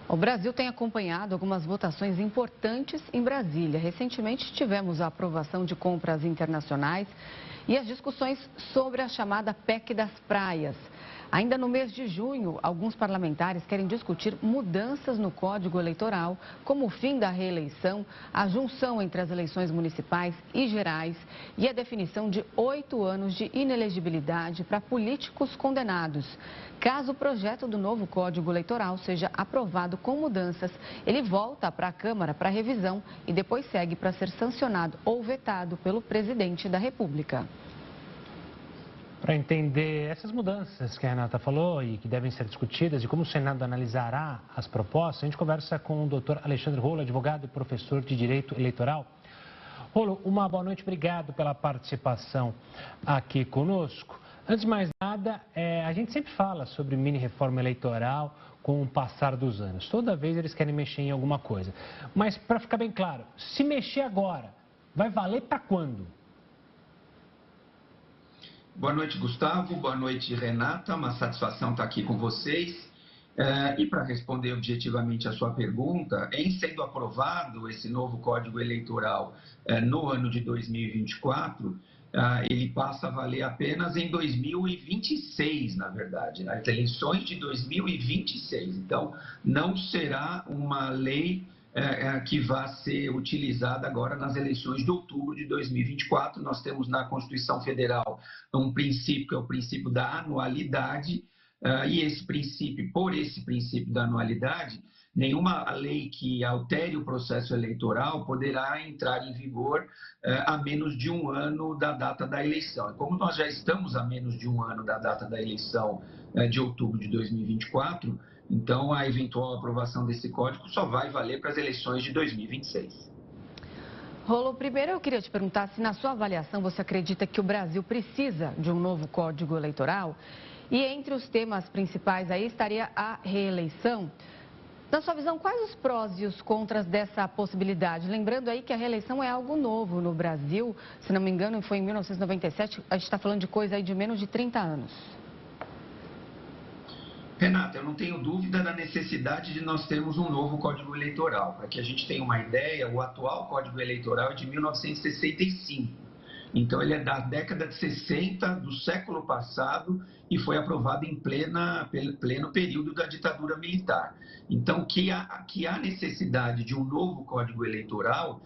O Brasil tem acompanhado algumas votações importantes em Brasília. Recentemente tivemos a aprovação de compras internacionais e as discussões sobre a chamada PEC das praias. Ainda no mês de junho, alguns parlamentares querem discutir mudanças no Código Eleitoral, como o fim da reeleição, a junção entre as eleições municipais e gerais e a definição de 8 anos de inelegibilidade para políticos condenados. Caso o projeto do novo Código Eleitoral seja aprovado com mudanças, ele volta para a Câmara para revisão e depois segue para ser sancionado ou vetado pelo presidente da República. Para entender essas mudanças que a Renata falou e que devem ser discutidas e como o Senado analisará as propostas, a gente conversa com o Dr. Alexandre Rolo, advogado e professor de Direito Eleitoral. Rolo, uma boa noite, obrigado pela participação aqui conosco. Antes de mais nada, a gente sempre fala sobre mini-reforma eleitoral com o passar dos anos. Toda vez eles querem mexer em alguma coisa. Mas, para ficar bem claro, se mexer agora, vai valer para quando? Boa noite, Gustavo. Boa noite, Renata. Uma satisfação estar aqui com vocês. E para responder objetivamente a sua pergunta, em sendo aprovado esse novo Código Eleitoral no ano de 2024, ele passa a valer apenas em 2026, na verdade, nas eleições de 2026. Então, não será uma lei que vai ser utilizada agora nas eleições de outubro de 2024. Nós temos na Constituição Federal um princípio que é o princípio da anualidade, e por esse princípio da anualidade, nenhuma lei que altere o processo eleitoral poderá entrar em vigor a menos de um ano da data da eleição. E como nós já estamos a menos de um ano da data da eleição de outubro de 2024, então a eventual aprovação desse código só vai valer para as eleições de 2026. Rolo, primeiro eu queria te perguntar se na sua avaliação você acredita que o Brasil precisa de um novo Código Eleitoral e entre os temas principais aí estaria a reeleição. Na sua visão, quais os prós e os contras dessa possibilidade? Lembrando aí que a reeleição é algo novo no Brasil, se não me engano foi em 1997, a gente está falando de coisa aí de menos de 30 anos. Renata, eu não tenho dúvida da necessidade de nós termos um novo Código Eleitoral. Para que a gente tenha uma ideia, o atual Código Eleitoral é de 1965. Então, ele é da década de 60 do século passado e foi aprovado em pleno período da ditadura militar. Então, que há necessidade de um novo Código Eleitoral,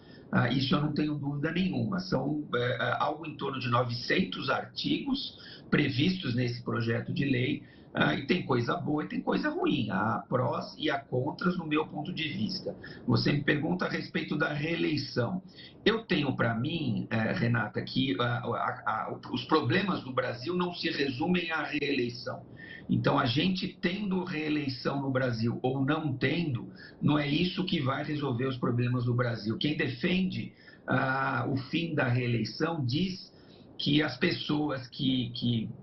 isso eu não tenho dúvida nenhuma. São algo em torno de 900 artigos previstos nesse projeto de lei. E tem coisa boa e tem coisa ruim. Há prós e há contras no meu ponto de vista. Você me pergunta a respeito da reeleição. Eu tenho para mim, Renata, que os problemas do Brasil não se resumem à reeleição. Então, a gente tendo reeleição no Brasil ou não tendo, não é isso que vai resolver os problemas do Brasil. Quem defende o fim da reeleição diz que as pessoas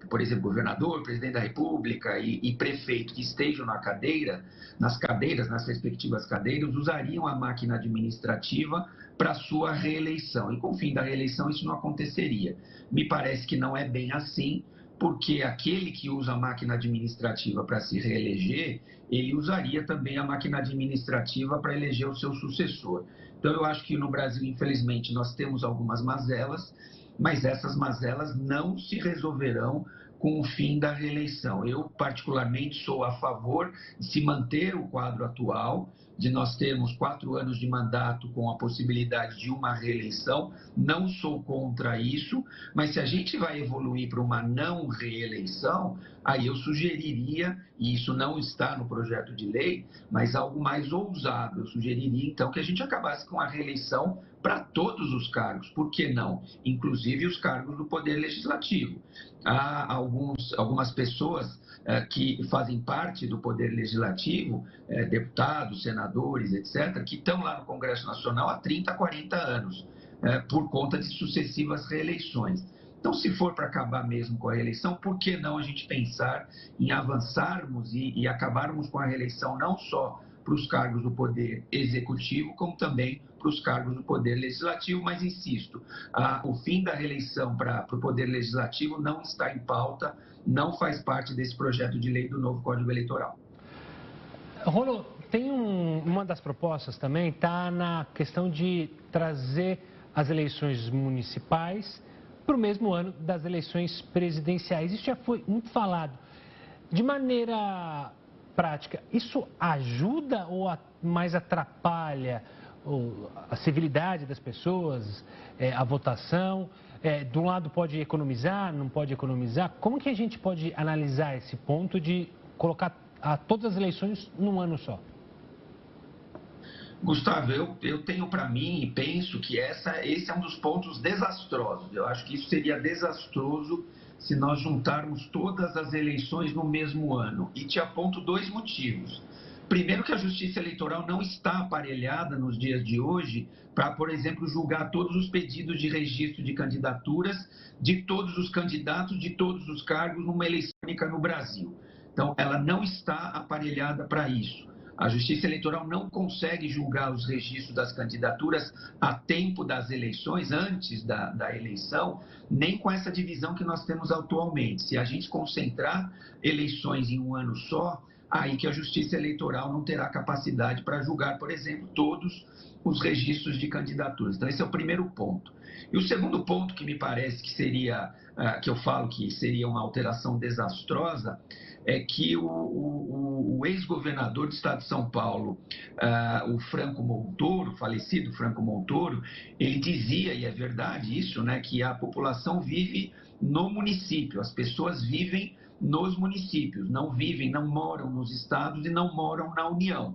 por exemplo, governador, presidente da República e prefeito que estejam nas respectivas cadeiras, usariam a máquina administrativa para sua reeleição. E com o fim da reeleição isso não aconteceria. Me parece que não é bem assim, porque aquele que usa a máquina administrativa para se reeleger, ele usaria também a máquina administrativa para eleger o seu sucessor. Então, eu acho que no Brasil, infelizmente, nós temos algumas mazelas, mas essas mazelas não se resolverão com o fim da reeleição. Eu, particularmente, sou a favor de se manter o quadro atual, de nós termos 4 anos de mandato com a possibilidade de uma reeleição. Não sou contra isso, mas se a gente vai evoluir para uma não reeleição, aí eu sugeriria, e isso não está no projeto de lei, mas algo mais ousado. Eu sugeriria, então, que a gente acabasse com a reeleição para todos os cargos, por que não? Inclusive os cargos do Poder Legislativo. Há algumas pessoas que fazem parte do Poder Legislativo, deputados, senadores, etc., que estão lá no Congresso Nacional há 30, 40 anos, por conta de sucessivas reeleições. Então, se for para acabar mesmo com a reeleição, por que não a gente pensar em avançarmos e acabarmos com a reeleição não só para os cargos do Poder Executivo, como também para os cargos do Poder Legislativo, mas insisto, o fim da reeleição para o Poder Legislativo não está em pauta, não faz parte desse projeto de lei do novo Código Eleitoral. Rolo, tem uma das propostas também está na questão de trazer as eleições municipais para o mesmo ano das eleições presidenciais. Isso já foi muito falado. De maneira prática, isso ajuda ou mais atrapalha a civilidade das pessoas, a votação? De um lado pode economizar, não pode economizar? Como que a gente pode analisar esse ponto de colocar todas as eleições num ano só? Gustavo, eu tenho para mim e penso que esse é um dos pontos desastrosos. Eu acho que isso seria desastroso se nós juntarmos todas as eleições no mesmo ano. E te aponto dois motivos. Primeiro, que a Justiça Eleitoral não está aparelhada nos dias de hoje para, por exemplo, julgar todos os pedidos de registro de candidaturas de todos os candidatos de todos os cargos numa eleição única no Brasil. Então, ela não está aparelhada para isso. A Justiça Eleitoral não consegue julgar os registros das candidaturas a tempo das eleições, antes da eleição, nem com essa divisão que nós temos atualmente. Se a gente concentrar eleições em um ano só, aí que a Justiça Eleitoral não terá capacidade para julgar, por exemplo, todos os registros de candidaturas. Então, esse é o primeiro ponto. E o segundo ponto que me parece que seria, que eu falo que seria uma alteração desastrosa, é que o ex-governador do estado de São Paulo, o Franco Montoro, falecido Franco Montoro, ele dizia, e é verdade isso, né, que a população vive no município, as pessoas vivem nos municípios, não moram nos estados e não moram na União.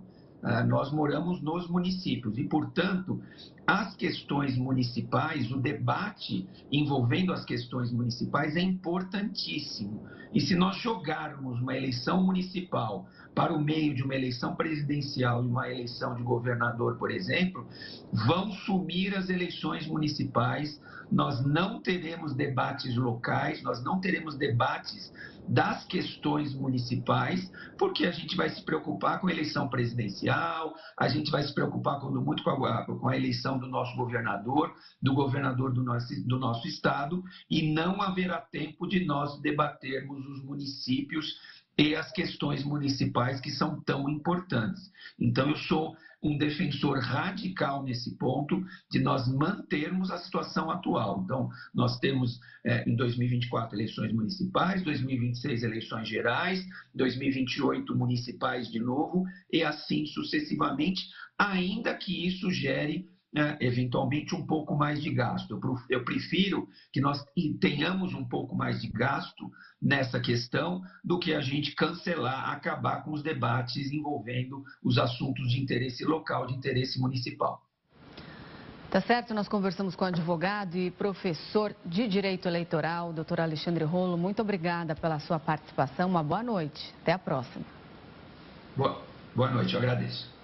Nós moramos nos municípios e, portanto, as questões municipais, o debate envolvendo as questões municipais é importantíssimo. E se nós jogarmos uma eleição municipal para o meio de uma eleição presidencial e uma eleição de governador, por exemplo, vão sumir as eleições municipais, nós não teremos debates locais, nós não teremos debates das questões municipais, porque a gente vai se preocupar com a eleição presidencial, a gente vai se preocupar muito com a eleição do nosso governador, do governador do nosso estado, e não haverá tempo de nós debatermos os municípios e as questões municipais que são tão importantes. Então, eu sou um defensor radical nesse ponto de nós mantermos a situação atual. Então, nós temos em 2024 eleições municipais, 2026 eleições gerais, 2028 municipais de novo e assim sucessivamente, ainda que isso gere eventualmente um pouco mais de gasto. Eu prefiro que nós tenhamos um pouco mais de gasto nessa questão do que a gente cancelar, acabar com os debates envolvendo os assuntos de interesse local, de interesse municipal. Tá certo, nós conversamos com o advogado e professor de Direito Eleitoral, doutor Alexandre Rolo. Muito obrigada pela sua participação, uma boa noite. Até a próxima. Boa noite, eu agradeço.